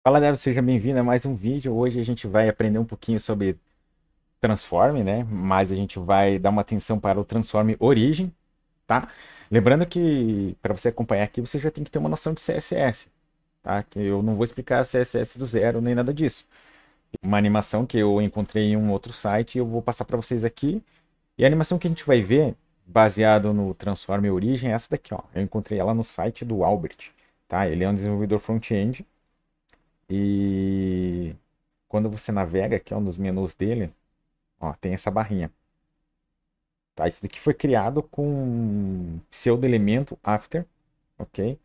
Fala, Débora, seja bem-vindo a mais um vídeo. Hoje a gente vai aprender um pouquinho sobre Transform, né? Mas a gente vai dar uma atenção para o Transform Origin, tá? Lembrando que para você acompanhar aqui, você já tem que ter uma noção de CSS, tá? Que eu não vou explicar CSS do zero nem nada disso. Uma animação que eu encontrei em um outro site e eu vou passar para vocês aqui. E a animação que a gente vai ver, baseado no Transform Origin, é essa daqui, ó. Eu encontrei ela no site do Albert, tá? Ele é um desenvolvedor front-end e quando você navega aqui, ó, nos menus dele, ó, tem essa barrinha. Tá? Isso daqui foi criado com um pseudo-elemento after, ok?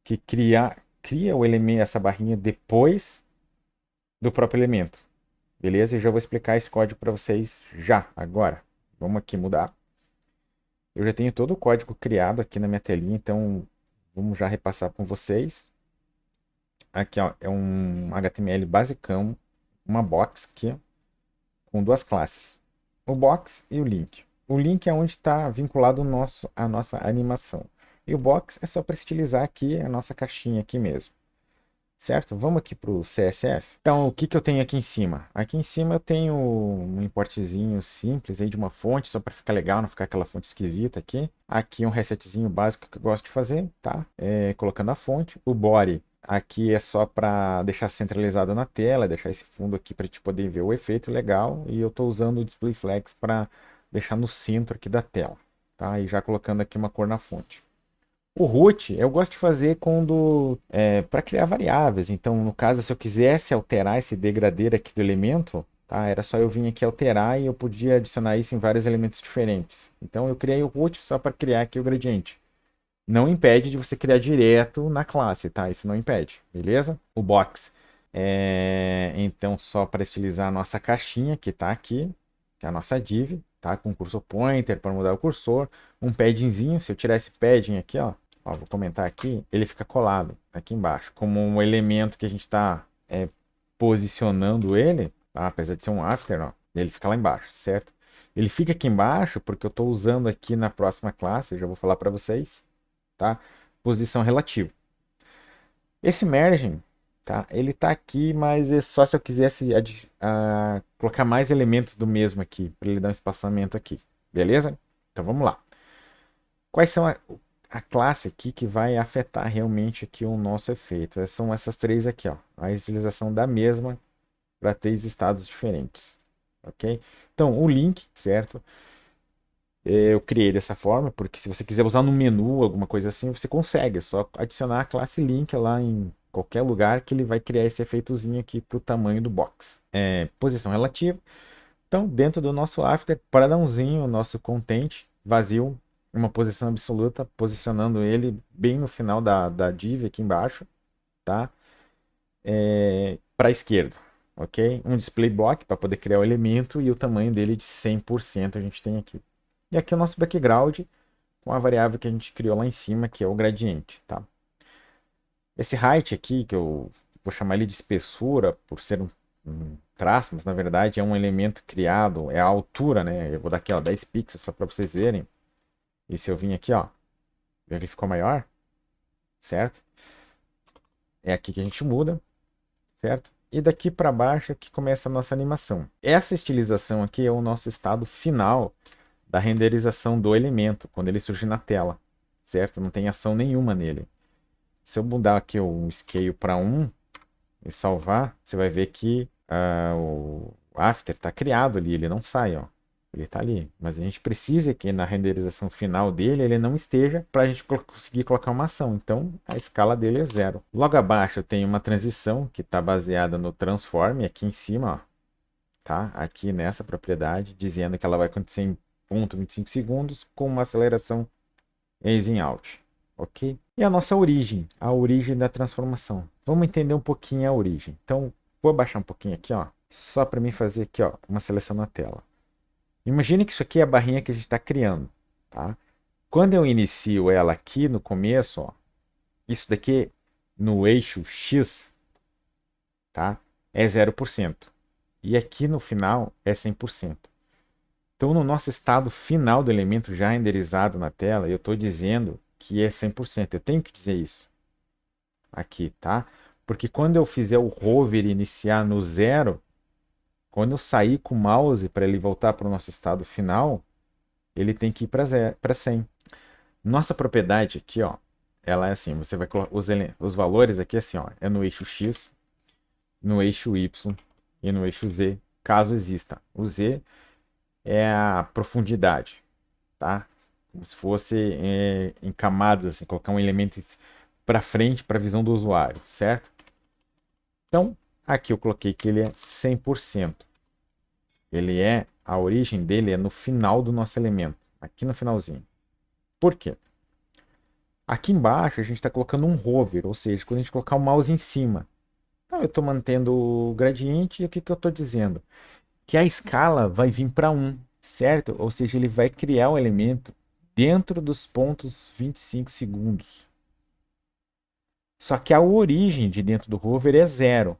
Que cria o elemento, essa barrinha depois do próprio elemento. Beleza? Eu já vou explicar esse código para vocês já, agora. Vamos aqui mudar. Eu já tenho todo o código criado aqui na minha telinha, então vamos já repassar com vocês. Aqui, ó, é um HTML basicão, uma box aqui, ó, com duas classes, o box e o link. O link é onde está vinculado a nossa animação. E o box é só para estilizar aqui a nossa caixinha aqui mesmo. Certo? Vamos aqui para o CSS. Então, o que, que eu tenho aqui em cima? Aqui em cima eu tenho um importzinho simples aí de uma fonte, só para ficar legal, não ficar aquela fonte esquisita aqui. Aqui um resetzinho básico que eu gosto de fazer, tá? Colocando a fonte. O body aqui é só para deixar centralizado na tela, deixar esse fundo aqui para a gente poder ver o efeito legal. E eu estou usando o display flex para deixar no centro aqui da tela, tá? E já colocando aqui uma cor na fonte. O root eu gosto de fazer quando para criar variáveis. Então, no caso, se eu quisesse alterar esse degradê aqui do elemento, tá? Era só eu vir aqui alterar e eu podia adicionar isso em vários elementos diferentes. Então, eu criei o root só para criar aqui o gradiente. Não impede de você criar direto na classe, tá? Isso não impede, beleza? O box então só para estilizar a nossa caixinha que está aqui, que é a nossa div, tá? Com cursor pointer para mudar o cursor, um paddingzinho. Se eu tirar esse padding aqui, ó, vou comentar aqui, ele fica colado aqui embaixo, como um elemento que a gente está posicionando ele, tá? Apesar de ser um after, ó, ele fica lá embaixo, certo? Ele fica aqui embaixo porque eu estou usando aqui na próxima classe, eu já vou falar para vocês, tá? Posição relativa. Esse merging, tá? Ele tá aqui, mas é só se eu quisesse colocar mais elementos do mesmo aqui, para ele dar um espaçamento aqui, beleza? Então vamos lá. Quais são a classe aqui que vai afetar realmente aqui o nosso efeito? São essas três aqui, ó. A utilização da mesma para três estados diferentes, ok? Então, o link, certo? Eu criei dessa forma, porque se você quiser usar no menu, alguma coisa assim, você consegue. É só adicionar a classe link lá em qualquer lugar que ele vai criar esse efeitozinho aqui para o tamanho do box. Posição relativa. Então, dentro do nosso after, padrãozinho, o nosso content vazio, uma posição absoluta, posicionando ele bem no final da div aqui embaixo, tá? Para a esquerda, ok? Um display block para poder criar o elemento e o tamanho dele de 100% a gente tem aqui. E aqui é o nosso background com a variável que a gente criou lá em cima, que é o gradiente, tá? Esse height aqui, que eu vou chamar ele de espessura, por ser um traço, mas na verdade é um elemento criado, é a altura, né? Eu vou dar aqui, ó, 10 pixels só para vocês verem. E se eu vim aqui, ó, ele ficou maior, certo? É aqui que a gente muda, certo? E daqui para baixo é que começa a nossa animação. Essa estilização aqui é o nosso estado final da renderização do elemento, quando ele surge na tela, certo? Não tem ação nenhuma nele. Se eu mudar aqui o scale para 1 e salvar, você vai ver que o after está criado ali, ele não sai, ó. Ele está ali. Mas a gente precisa que na renderização final dele ele não esteja para a gente conseguir colocar uma ação. Então a escala dele é zero. Logo abaixo eu tenho uma transição que está baseada no transform aqui em cima, ó, tá? Aqui nessa propriedade, dizendo que ela vai acontecer em 0,25 segundos com uma aceleração Easing out, ok? E a nossa origem, a origem da transformação. Vamos entender um pouquinho a origem. Então, vou abaixar um pouquinho aqui, ó, só para mim fazer aqui, ó, uma seleção na tela. Imagine que isso aqui é a barrinha que a gente está criando, tá? Quando eu inicio ela aqui no começo, ó, isso daqui no eixo X, tá? É 0%. E aqui no final é 100%. Então, no nosso estado final do elemento já renderizado na tela, eu estou dizendo que é 100%. Eu tenho que dizer isso aqui, tá? Porque quando eu fizer o hover iniciar no 0, quando eu sair com o mouse para ele voltar para o nosso estado final, ele tem que ir para 100. Nossa propriedade aqui, ó, ela é assim, você vai colocar os valores aqui assim, ó, é no eixo X, no eixo Y e no eixo Z, caso exista. O Z é a profundidade, tá? Como se fosse em camadas, assim, colocar um elemento para frente para a visão do usuário, certo? Então, aqui eu coloquei que ele é 100%. A origem dele é no final do nosso elemento, aqui no finalzinho. Por quê? Aqui embaixo a gente está colocando um hover, ou seja, quando a gente colocar o mouse em cima. Então, eu estou mantendo o gradiente e o que, que eu estou dizendo? Que a escala vai vir para 1, certo? Ou seja, ele vai criar o elemento dentro dos pontos 25 segundos. Só que a origem de dentro do hover é 0.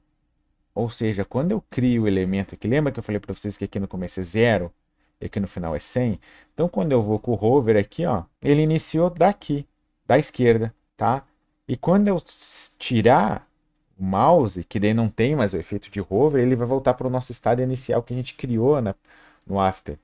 Ou seja, quando eu crio o elemento aqui, lembra que eu falei para vocês que aqui no começo é 0 e aqui no final é 100? Então, quando eu vou com o hover aqui, ó, ele iniciou daqui, da esquerda, tá? E quando eu tirar o mouse, que daí não tem mais o efeito de hover, ele vai voltar para o nosso estado inicial que a gente criou no After.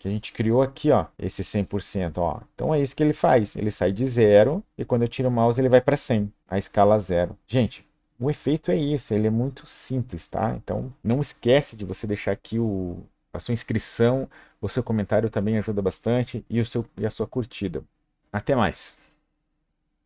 Que a gente criou aqui, ó, esse 100%, ó. Então é isso que ele faz. Ele sai de 0 e quando eu tiro o mouse ele vai para 100, a escala 0. Gente, o efeito é isso, ele é muito simples, tá? Então não esquece de você deixar aqui a sua inscrição, o seu comentário também ajuda bastante e a sua curtida. Até mais.